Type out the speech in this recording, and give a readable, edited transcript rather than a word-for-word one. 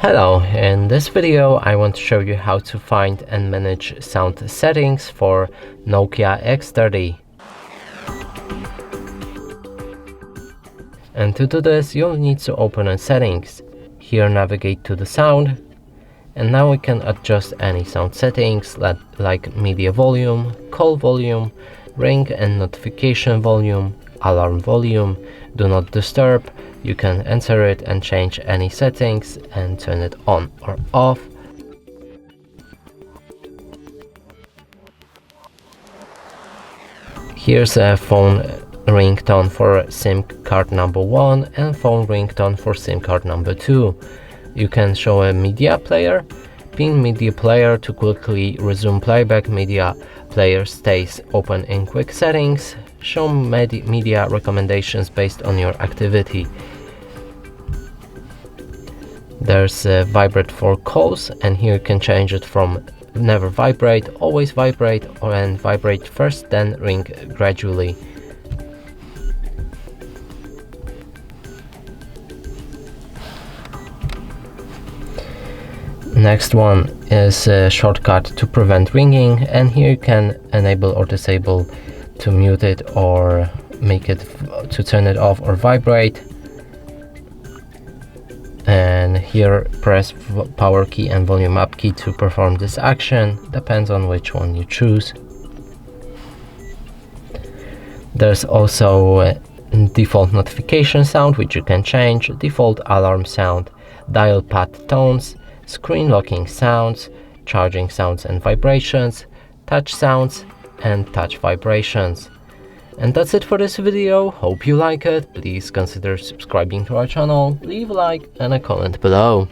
Hello, in this video I want to show you how to find and manage sound settings for NOKIA X30. And to do this you'll need to open in settings. Here navigate to the sound, and now we can adjust any sound settings like media volume, call volume, ring and notification volume, alarm volume, do not disturb. You can enter it and change any settings and turn it on or off. Here's a phone ringtone for SIM card number 1 and phone ringtone for SIM card number 2. You can show a media player, pin media player to quickly resume playback. Media player stays open in quick settings. Show media recommendations based on your activity. There's vibrate for calls, and here you can change it from never vibrate, always vibrate, and vibrate first then ring gradually. Next one is a shortcut to prevent ringing, and here you can enable or disable to mute it or make it to turn it off or vibrate. And here press power key and volume up key to perform this action, depends on which one you choose. There's also default notification sound, which you can change, default alarm sound, dial pad tones, screen locking sounds, charging sounds and vibrations, touch sounds and touch vibrations. And that's it for this video. Hope you like it. Please consider subscribing to our channel, leave a like and a comment below.